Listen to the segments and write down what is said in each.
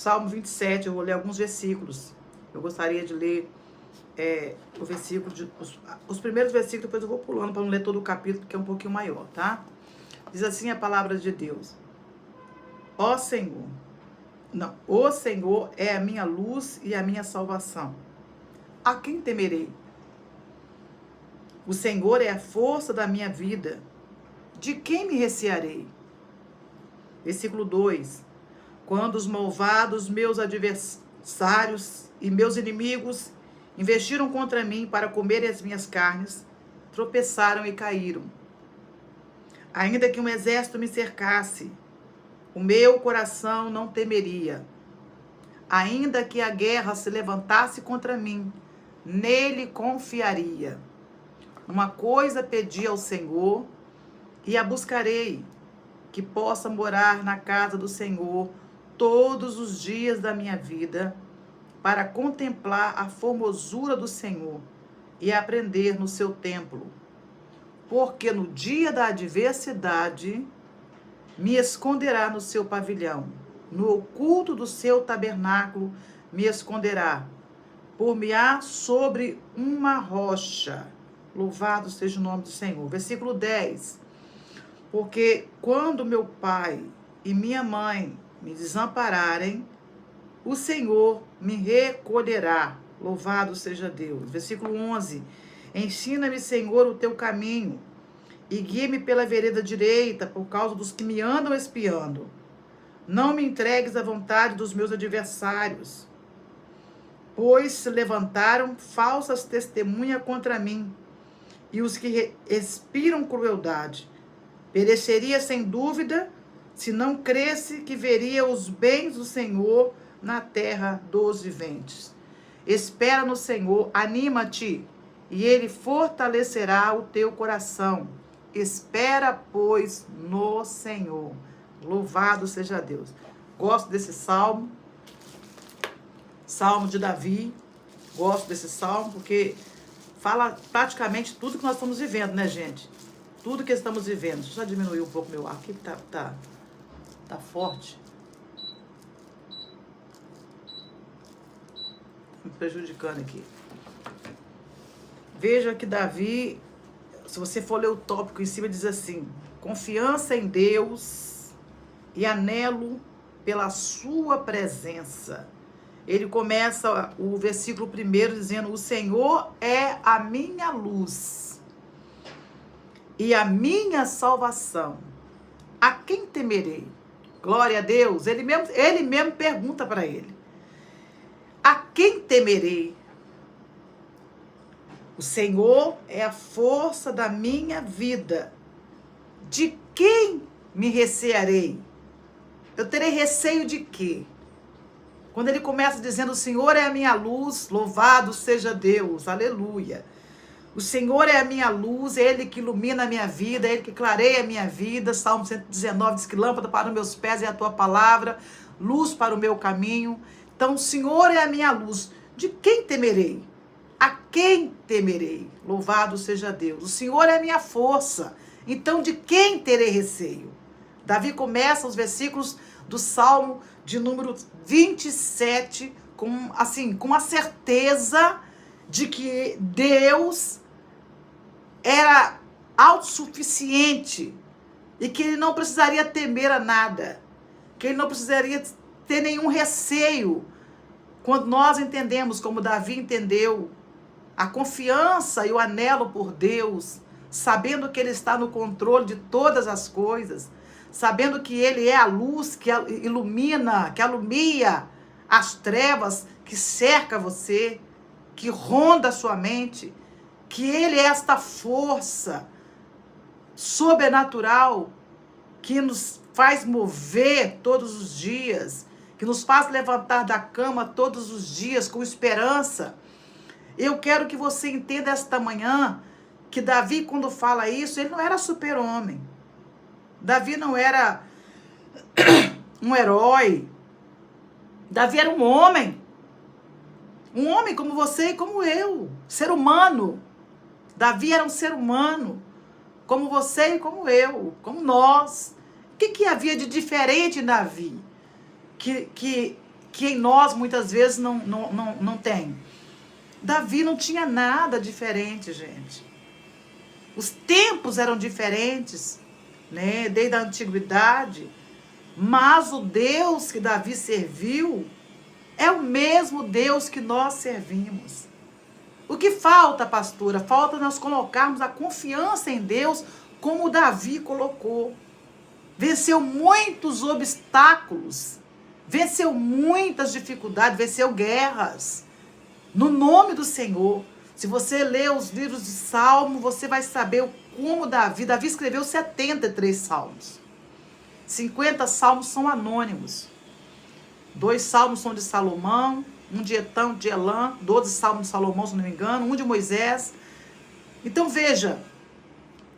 Salmo 27, eu vou ler alguns versículos. Eu gostaria de ler o versículo, os primeiros versículos, depois eu vou pulando para não ler todo o capítulo, que é um pouquinho maior, tá? Diz assim a palavra de Deus. Ó Senhor, não, o Senhor é a minha luz e a minha salvação. A quem temerei? O Senhor é a força da minha vida. De quem me recearei? Versículo 2. Quando os malvados, meus adversários e meus inimigos investiram contra mim para comerem as minhas carnes, tropeçaram e caíram. Ainda que um exército me cercasse, o meu coração não temeria. Ainda que a guerra se levantasse contra mim, nele confiaria. Uma coisa pedi ao Senhor e a buscarei, que possa morar na casa do Senhor todos os dias da minha vida, para contemplar a formosura do Senhor e aprender no seu templo. Porque no dia da adversidade me esconderá no seu pavilhão, no oculto do seu tabernáculo me esconderá, por-me-á sobre uma rocha. Louvado seja o nome do Senhor. Versículo 10. Porque quando meu pai e minha mãe me desampararem, o Senhor me recolherá. Louvado seja Deus. Versículo 11. Ensina-me, Senhor, o teu caminho e guia-me pela vereda direita por causa dos que me andam espiando. Não me entregues à vontade dos meus adversários, pois se levantaram falsas testemunhas contra mim e os que expiram crueldade. Pereceria sem dúvida se não cresse que veria os bens do Senhor na terra dos viventes. Espera no Senhor, anima-te, e Ele fortalecerá o teu coração. Espera, pois, no Senhor. Louvado seja Deus. Gosto desse salmo. Salmo de Davi. Gosto desse salmo porque fala praticamente tudo que nós estamos vivendo, né, gente? Tudo que estamos vivendo. Deixa eu só diminuir um pouco meu ar aqui, que tá forte. Me prejudicando aqui. Veja que Davi, se você for ler o tópico em cima, diz assim: confiança em Deus e anelo pela sua presença. Ele começa o versículo 1 dizendo: o Senhor é a minha luz e a minha salvação. A quem temerei? Glória a Deus. Ele mesmo pergunta para ele: a quem temerei? O Senhor é a força da minha vida. De quem me recearei? Eu terei receio de quê? Quando ele começa dizendo: o Senhor é a minha luz, louvado seja Deus, aleluia. O Senhor é a minha luz, é Ele que ilumina a minha vida, é Ele que clareia a minha vida. Salmo 119 diz que lâmpada para os meus pés é a tua palavra, luz para o meu caminho. Então, o Senhor é a minha luz. De quem temerei? A quem temerei? Louvado seja Deus. O Senhor é a minha força. Então, de quem terei receio? Davi começa os versículos do Salmo de número 27 com a certeza de que Deus era autossuficiente e que ele não precisaria temer a nada, que ele não precisaria ter nenhum receio. Quando nós entendemos, como Davi entendeu, a confiança e o anelo por Deus, sabendo que Ele está no controle de todas as coisas, sabendo que Ele é a luz que ilumina, que alumia as trevas que cerca você, que ronda a sua mente, que Ele é esta força sobrenatural que nos faz mover todos os dias, que nos faz levantar da cama todos os dias com esperança. Eu quero que você entenda esta manhã que Davi, quando fala isso, ele não era super-homem. Davi não era um herói. Davi era um homem. Um homem como você e como eu. Ser humano. Davi era um ser humano. Como você e como eu. Como nós. O que havia de diferente em Davi? Que que em nós muitas vezes não tem. Davi não tinha nada diferente, gente. Os tempos eram diferentes, né, desde a antiguidade, mas o Deus que Davi serviu é o mesmo Deus que nós servimos. O que falta, pastora? Falta nós colocarmos a confiança em Deus como Davi colocou. Venceu muitos obstáculos, venceu muitas dificuldades, venceu guerras, no nome do Senhor. Se você ler os livros de Salmo, você vai saber como Davi escreveu 73 salmos. 50 salmos são anônimos. 2 salmos são de Salomão, um de Etão, de Elã, 12 salmos de Salomão, se não me engano, um de Moisés. Então veja,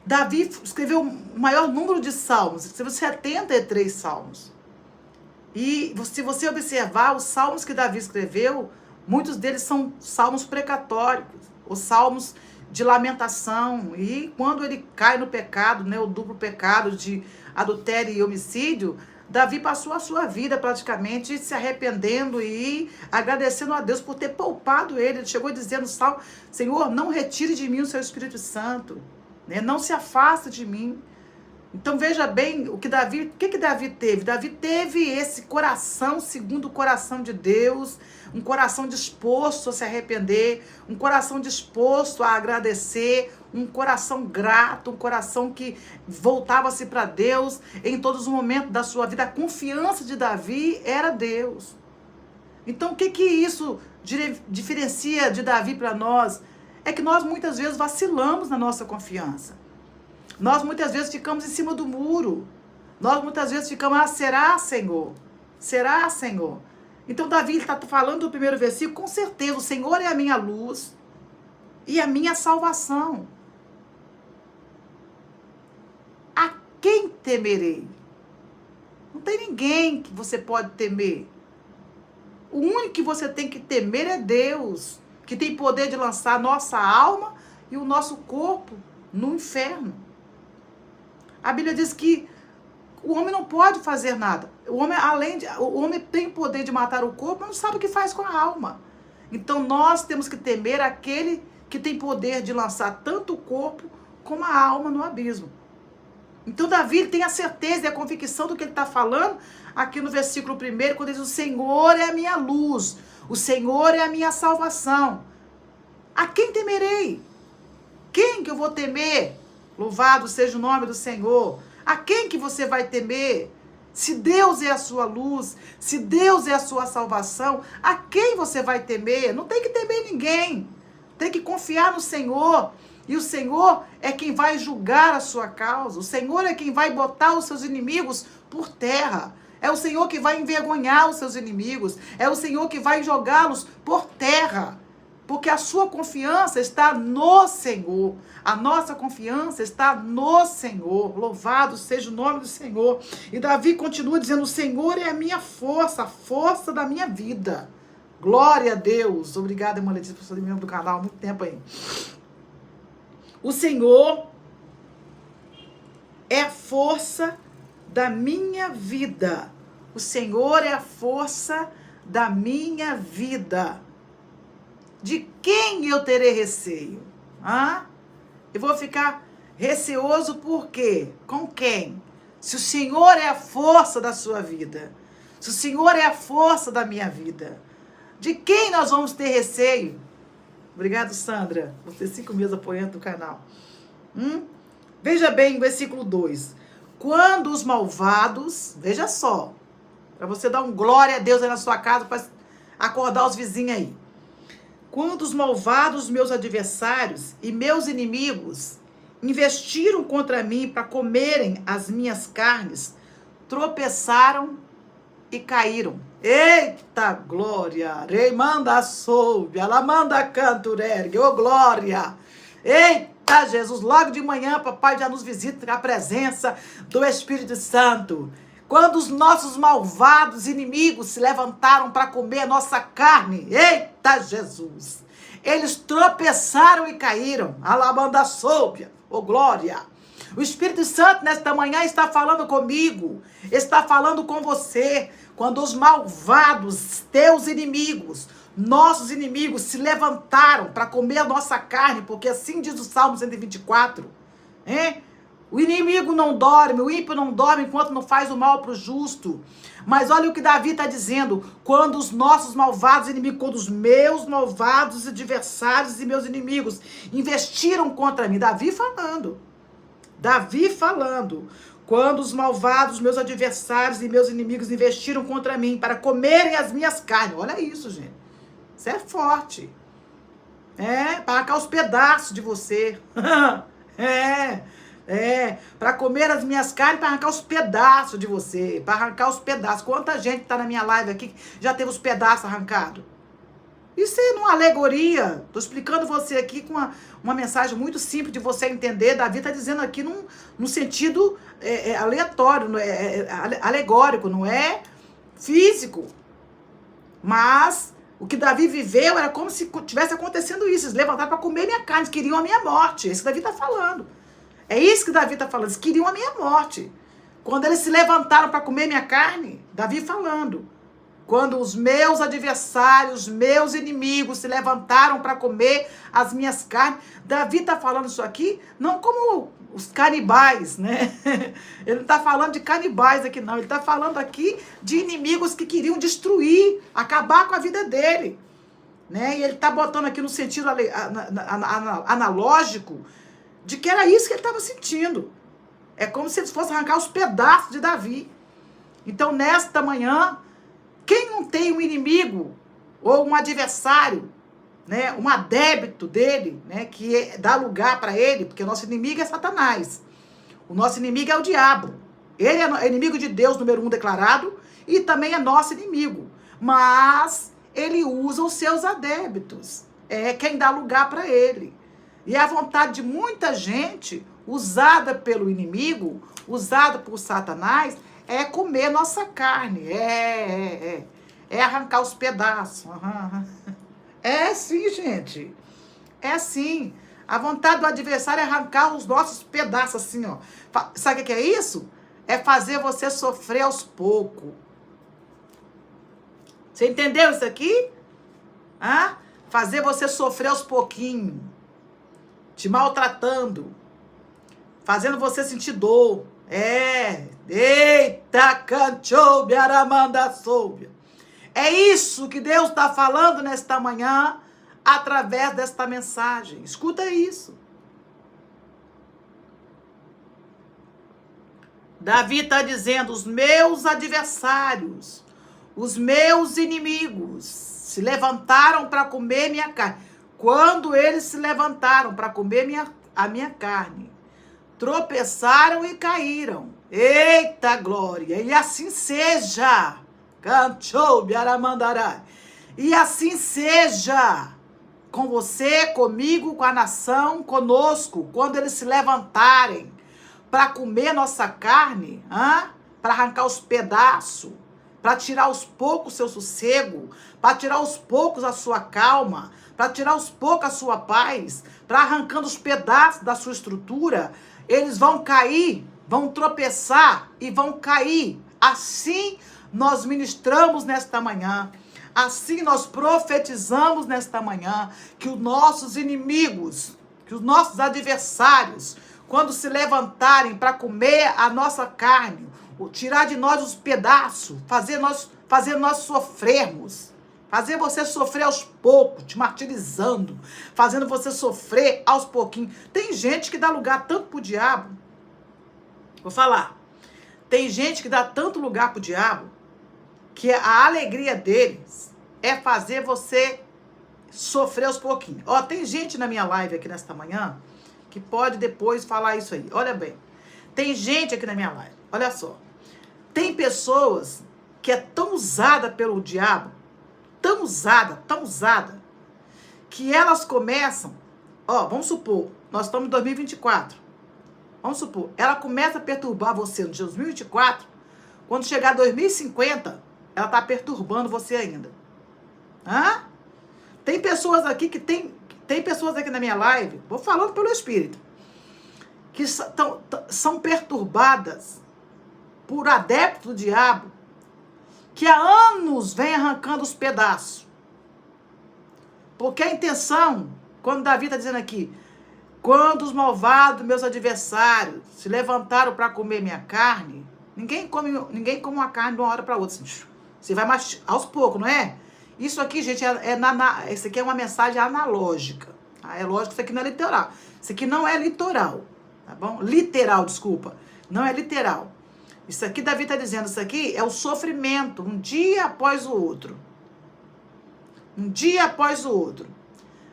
Davi escreveu o maior número de salmos, escreveu 73 salmos. E se você observar, os salmos que Davi escreveu, muitos deles são salmos precatórios, ou salmos de lamentação. E quando ele cai no pecado, né, o duplo pecado de adultério e homicídio, Davi passou a sua vida praticamente se arrependendo e agradecendo a Deus por ter poupado ele. Ele chegou dizendo no salmo: Senhor, não retire de mim o seu Espírito Santo, né? Não se afaste de mim. Então veja bem o que Davi teve. Davi teve esse coração segundo o coração de Deus, um coração disposto a se arrepender, um coração disposto a agradecer, um coração grato, um coração que voltava-se para Deus em todos os momentos da sua vida. A confiança de Davi era Deus. Então o que isso diferencia de Davi para nós? É que nós muitas vezes vacilamos na nossa confiança. Nós muitas vezes ficamos em cima do muro. Nós muitas vezes ficamos, será, Senhor? Será, Senhor? Então Davi está falando do primeiro versículo, com certeza, o Senhor é a minha luz e a minha salvação. A quem temerei? Não tem ninguém que você pode temer. O único que você tem que temer é Deus, que tem poder de lançar a nossa alma e o nosso corpo no inferno. A Bíblia diz que o homem não pode fazer nada. O homem tem poder de matar o corpo, mas não sabe o que faz com a alma. Então nós temos que temer aquele que tem poder de lançar tanto o corpo como a alma no abismo. Então Davi tem a certeza e a convicção do que ele está falando aqui no versículo 1, quando ele diz: o Senhor é a minha luz, o Senhor é a minha salvação. A quem temerei? Quem que eu vou temer? Louvado seja o nome do Senhor. A quem que você vai temer? Se Deus é a sua luz, se Deus é a sua salvação, a quem você vai temer? Não tem que temer ninguém. Tem que confiar no Senhor. E o Senhor é quem vai julgar a sua causa. O Senhor é quem vai botar os seus inimigos por terra. É o Senhor que vai envergonhar os seus inimigos. É o Senhor que vai jogá-los por terra. Porque a sua confiança está no Senhor. A nossa confiança está no Senhor. Louvado seja o nome do Senhor. E Davi continua dizendo: o Senhor é a minha força, a força da minha vida. Glória a Deus. Obrigada, irmã Letícia, por ser membro do canal há muito tempo aí. O Senhor é a força da minha vida. O Senhor é a força da minha vida. De quem eu terei receio? Eu vou ficar receoso por quê? Com quem? Se o Senhor é a força da sua vida, se o Senhor é a força da minha vida, de quem nós vamos ter receio? Obrigado, Sandra, por ter 5 meses apoiando o canal. Veja bem o versículo 2. Quando os malvados, veja só, para você dar um glória a Deus aí na sua casa, para acordar os vizinhos aí. Quando os malvados, meus adversários e meus inimigos, investiram contra mim para comerem as minhas carnes, tropeçaram e caíram. Eita glória! Rei manda soube, ela manda canturergue, ô glória! Eita Jesus, logo de manhã, papai já nos visita a presença do Espírito Santo. Quando os nossos malvados inimigos se levantaram para comer a nossa carne, eita Jesus, eles tropeçaram e caíram. Alabanda sóbia, ô glória. O Espírito Santo, nesta manhã, está falando comigo, está falando com você. Quando os malvados, teus inimigos, nossos inimigos, se levantaram para comer a nossa carne, porque assim diz o Salmo 124, hein? O inimigo não dorme, o ímpio não dorme enquanto não faz o mal para o justo. Mas olha o que Davi está dizendo. Quando os nossos malvados inimigos, quando os meus malvados adversários e meus inimigos investiram contra mim. Davi falando. Quando os malvados, meus adversários e meus inimigos investiram contra mim para comerem as minhas carnes. Olha isso, gente. Isso é forte. Para arrancar os pedaços de você. Para comer as minhas carnes, para arrancar os pedaços de você, para arrancar os pedaços. Quanta gente tá na minha live aqui que já teve os pedaços arrancados? Isso é uma alegoria. Tô explicando você aqui com uma mensagem muito simples de você entender. Davi tá dizendo aqui num sentido aleatório, alegórico, não é físico. Mas o que Davi viveu era como se tivesse acontecendo isso. Eles levantaram para comer minha carne, queriam a minha morte. É isso que Davi tá falando. É isso que Davi está falando. Eles queriam a minha morte. Quando eles se levantaram para comer minha carne, Davi falando. Quando os meus adversários, meus inimigos se levantaram para comer as minhas carnes. Davi está falando isso aqui não como os canibais, né? Ele não está falando de canibais aqui, não. Ele está falando aqui de inimigos que queriam destruir, acabar com a vida dele. Né? E ele está botando aqui no sentido analógico de que era isso que ele estava sentindo. É como se eles fossem arrancar os pedaços de Davi. Então, nesta manhã, quem não tem um inimigo ou um adversário, né, um adébito dele, né, que dá lugar para ele, porque o nosso inimigo é Satanás. O nosso inimigo é o diabo. Ele é inimigo de Deus, número 1 declarado, e também é nosso inimigo. Mas ele usa os seus adébitos. É quem dá lugar para ele. E a vontade de muita gente, usada pelo inimigo, usada por Satanás, é comer nossa carne. É arrancar os pedaços. É sim, gente. É sim. A vontade do adversário é arrancar os nossos pedaços, assim, ó. Sabe o que é isso? É fazer você sofrer aos poucos. Você entendeu isso aqui? Fazer você sofrer aos pouquinhos. Te maltratando, fazendo você sentir dor. Eita, canchoube, aramanda soube. É isso que Deus está falando nesta manhã, através desta mensagem. Escuta isso. Davi está dizendo, os meus adversários, os meus inimigos, se levantaram para comer minha carne. Quando eles se levantaram para comer a minha carne, tropeçaram e caíram. Eita glória! E assim seja. Cantou, biaramandará. E assim seja com você, comigo, com a nação, conosco, quando eles se levantarem para comer nossa carne, para arrancar os pedaços, para tirar aos poucos o seu sossego, para tirar aos poucos a sua calma, para tirar aos poucos a sua paz, para arrancando os pedaços da sua estrutura, eles vão cair, vão tropeçar e vão cair. Assim nós ministramos nesta manhã, assim nós profetizamos nesta manhã, que os nossos inimigos, que os nossos adversários, quando se levantarem para comer a nossa carne, tirar de nós os pedaços, fazer nós sofrermos, fazer você sofrer aos poucos, te martirizando, fazendo você sofrer aos pouquinhos. Tem gente que dá lugar tanto pro diabo, vou falar, tem gente que dá tanto lugar pro diabo, que a alegria deles é fazer você sofrer aos pouquinhos. Tem gente na minha live aqui nesta manhã, que pode depois falar isso aí. Olha bem, tem gente aqui na minha live, olha só. Tem pessoas que é tão usada pelo diabo, tão usada, que elas começam, vamos supor, nós estamos em 2024, vamos supor, ela começa a perturbar você no dia 2024, quando chegar 2050, ela está perturbando você ainda. Tem pessoas aqui na minha live, vou falando pelo Espírito, que são perturbadas por adeptos do diabo, que há anos vem arrancando os pedaços. Porque a intenção, quando Davi está dizendo aqui, quando os malvados, meus adversários, se levantaram para comer minha carne, ninguém come uma carne de uma hora para outra. Assim, você vai mais aos poucos, não é? Isso aqui, gente, isso aqui é uma mensagem analógica. Tá? É lógico que isso aqui não é literal. Isso aqui não é literal, tá bom? Literal, desculpa. Não é literal. Isso aqui, Davi está dizendo, isso aqui é o sofrimento, um dia após o outro. Um dia após o outro.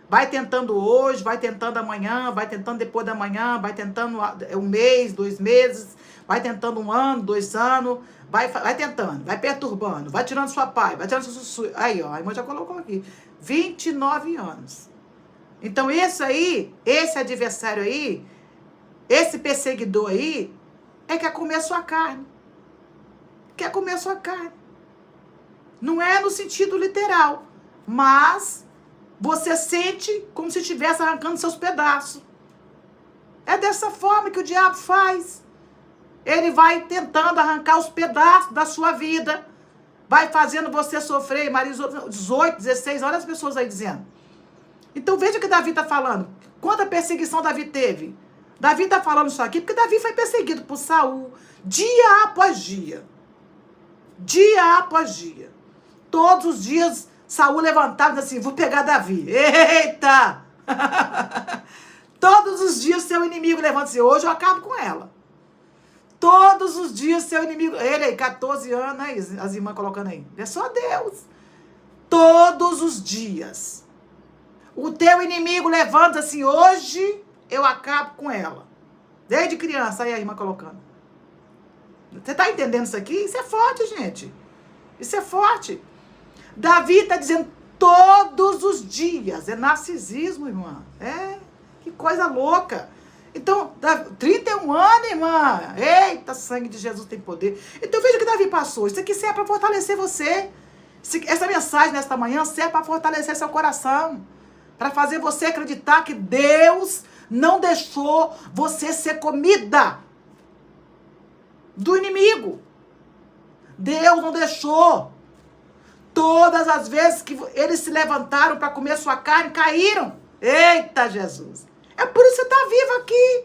Vai tentando hoje, vai tentando amanhã, vai tentando depois da manhã, vai tentando um mês, 2 meses, vai tentando 1 ano, 2 anos, vai tentando, vai perturbando, vai tirando sua paz, vai tirando sua... Aí, ó, a irmã já colocou aqui. 29 anos. Então, esse adversário aí, esse perseguidor aí, quer comer sua carne. Quer comer sua carne. Não é no sentido literal, mas você sente como se estivesse arrancando seus pedaços. É dessa forma que o diabo faz. Ele vai tentando arrancar os pedaços da sua vida. Vai fazendo você sofrer. Maria 18, 16, olha as pessoas aí dizendo. Então veja o que Davi está falando. Quanta perseguição Davi teve. Davi está falando isso aqui porque Davi foi perseguido por Saul dia após dia. Dia após dia. Todos os dias Saul levantava e disse assim, vou pegar Davi. Eita! Todos os dias seu inimigo levanta assim, hoje eu acabo com ela. Todos os dias seu inimigo... Ele aí, 14 anos, aí, as irmãs colocando aí. É só Deus. Todos os dias. O teu inimigo levanta assim, hoje eu acabo com ela. Desde criança, aí a irmã colocando. Você tá entendendo isso aqui? Isso é forte, gente. Isso é forte. Davi está dizendo todos os dias. É narcisismo, irmã. Que coisa louca. Então, 31 anos, irmã. Eita, sangue de Jesus tem poder. Então, veja o que Davi passou. Isso aqui serve para fortalecer você. Essa mensagem nesta manhã serve para fortalecer seu coração. Para fazer você acreditar que Deus não deixou você ser comida do inimigo. Deus não deixou. Todas as vezes que eles se levantaram para comer sua carne, caíram. Eita, Jesus. É por isso que você está vivo aqui.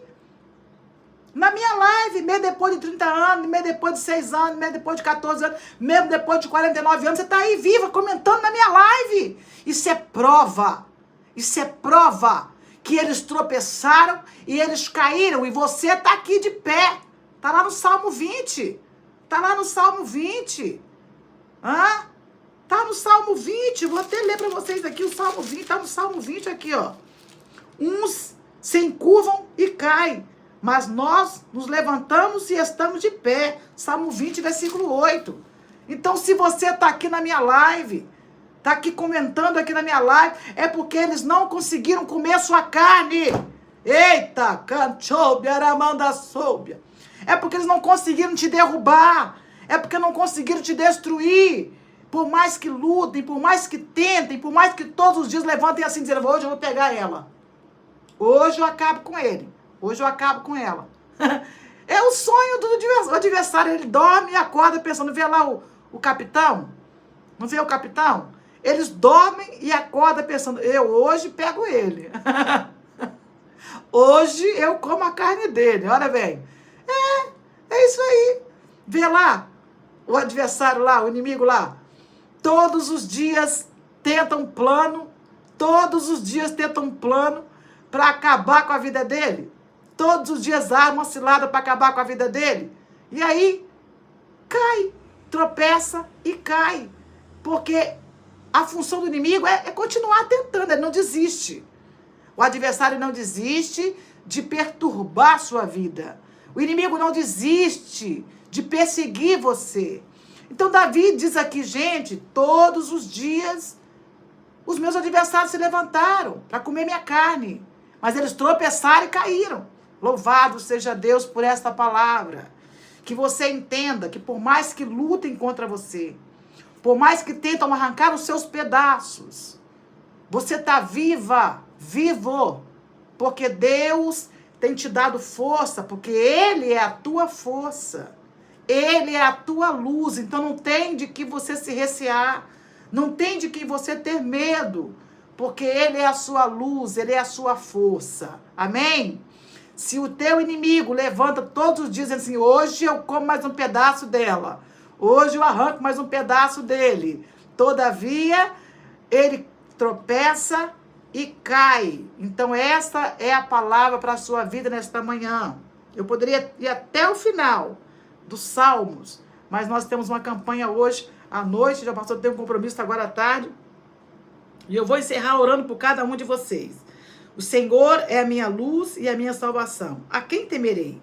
Na minha live, mesmo depois de 30 anos, mesmo depois de 6 anos, mesmo depois de 14 anos, mesmo depois de 49 anos, você está aí viva, comentando na minha live. Isso é prova. Isso é prova que eles tropeçaram e eles caíram. E você está aqui de pé. Está lá no Salmo 20. Está lá no Salmo 20. Está no Salmo 20. Vou até ler para vocês aqui o Salmo 20. Está no Salmo 20 aqui, ó. Uns se encurvam e caem, mas nós nos levantamos e estamos de pé. Salmo 20, versículo 8. Então, se você está aqui na minha live, está aqui comentando aqui na minha live, é porque eles não conseguiram comer a sua carne. Eita, canchoubia, aramanda soubia. É porque eles não conseguiram te derrubar. É porque não conseguiram te destruir. Por mais que lutem, por mais que tentem, por mais que todos os dias levantem assim, dizendo, hoje eu vou pegar ela. Hoje eu acabo com ele. Hoje eu acabo com ela. É o sonho do adversário. Ele dorme e acorda pensando, vê lá o capitão? Não vê o capitão? Eles dormem e acordam pensando, eu hoje pego ele. Hoje eu como a carne dele. Olha bem. É isso aí. Vê lá o adversário lá, o inimigo lá. Todos os dias tenta um plano. Todos os dias tenta um plano para acabar com a vida dele. Todos os dias arma uma cilada para acabar com a vida dele. E aí, cai, tropeça e cai. Porque a função do inimigo é continuar tentando, ele não desiste. O adversário não desiste de perturbar a sua vida. O inimigo não desiste de perseguir você. Então, Davi diz aqui, gente, todos os dias os meus adversários se levantaram para comer minha carne. Mas eles tropeçaram e caíram. Louvado seja Deus por esta palavra. Que você entenda que por mais que lutem contra você, por mais que tentam arrancar os seus pedaços, você está viva, vivo, porque Deus tem te dado força, porque Ele é a tua força. Ele é a tua luz. Então não tem de que você se recear. Não tem de que você ter medo. Porque Ele é a sua luz, Ele é a sua força. Amém? Se o teu inimigo levanta todos os dias dizendo assim, hoje eu como mais um pedaço dela. Hoje eu arranco mais um pedaço dele. Todavia, ele tropeça e cai. Então, essa é a palavra para a sua vida nesta manhã. Eu poderia ir até o final dos Salmos, mas nós temos uma campanha hoje à noite, já passou, tem um compromisso agora à tarde, e eu vou encerrar orando por cada um de vocês. O Senhor é a minha luz e a minha salvação. A quem temerei?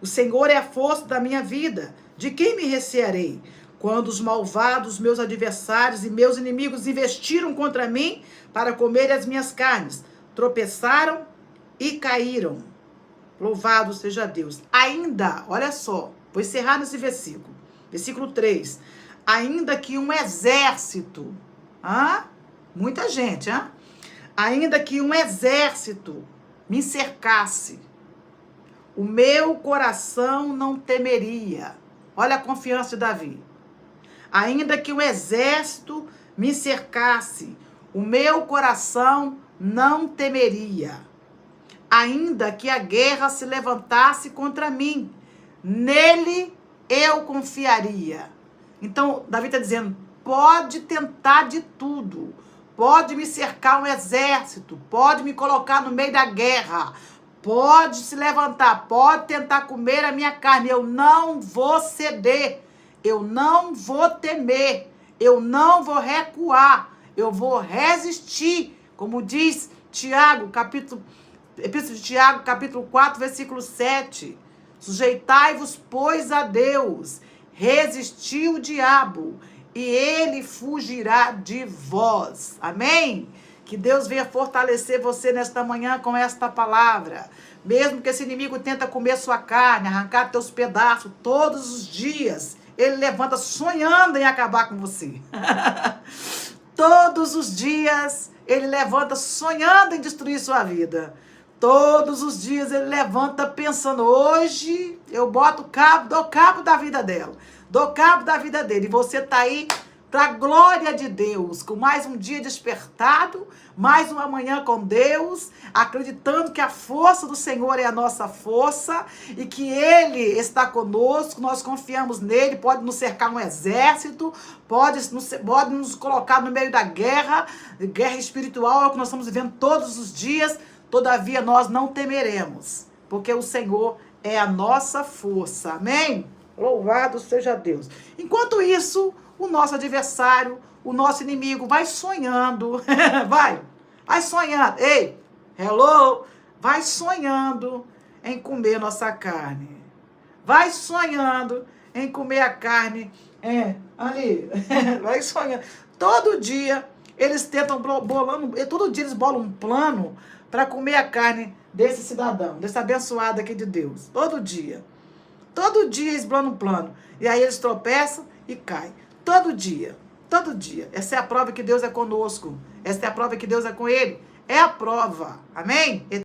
O Senhor é a força da minha vida. De quem me recearei? Quando os malvados, meus adversários e meus inimigos investiram contra mim para comer as minhas carnes, tropeçaram e caíram. Louvado seja Deus. Ainda, olha só, vou encerrar nesse versículo. Versículo 3. Ainda que um exército, muita gente, ainda que um exército me cercasse, o meu coração não temeria. Olha a confiança de Davi. Ainda que o exército me cercasse, o meu coração não temeria. Ainda que a guerra se levantasse contra mim, nele eu confiaria. Então, Davi está dizendo, pode tentar de tudo. Pode me cercar um exército, pode me colocar no meio da guerra, pode se levantar, pode tentar comer a minha carne. Eu não vou ceder, eu não vou temer, eu não vou recuar, eu vou resistir. Como diz Tiago, Epístola de Tiago, capítulo 4, versículo 7. Sujeitai-vos, pois, a Deus, resisti o diabo, e ele fugirá de vós. Amém? Que Deus venha fortalecer você nesta manhã com esta palavra. Mesmo que esse inimigo tenta comer sua carne, arrancar teus pedaços todos os dias, ele levanta sonhando em acabar com você. Todos os dias ele levanta sonhando em destruir sua vida. Todos os dias ele levanta pensando, hoje eu boto cabo, dou cabo da vida dela. Dou cabo da vida dele. E você está aí para a glória de Deus, com mais um dia despertado, mais uma manhã com Deus, acreditando que a força do Senhor é a nossa força e que Ele está conosco, nós confiamos nele, pode nos cercar um exército, pode nos colocar no meio da guerra espiritual, é o que nós estamos vivendo todos os dias, todavia nós não temeremos, porque o Senhor é a nossa força. Amém? Louvado seja Deus. Enquanto isso, o nosso adversário, o nosso inimigo vai sonhando, vai sonhando, ei, hello, vai sonhando em comer nossa carne, vai sonhando em comer a carne, ali, vai sonhando, todo dia eles tentam todo dia eles bolam um plano para comer a carne desse cidadão, desse abençoado aqui de Deus, todo dia eles bolam um plano, e aí eles tropeçam e caem. Todo dia. Essa é a prova que Deus é conosco. Essa é a prova que Deus é com ele. É a prova. Amém?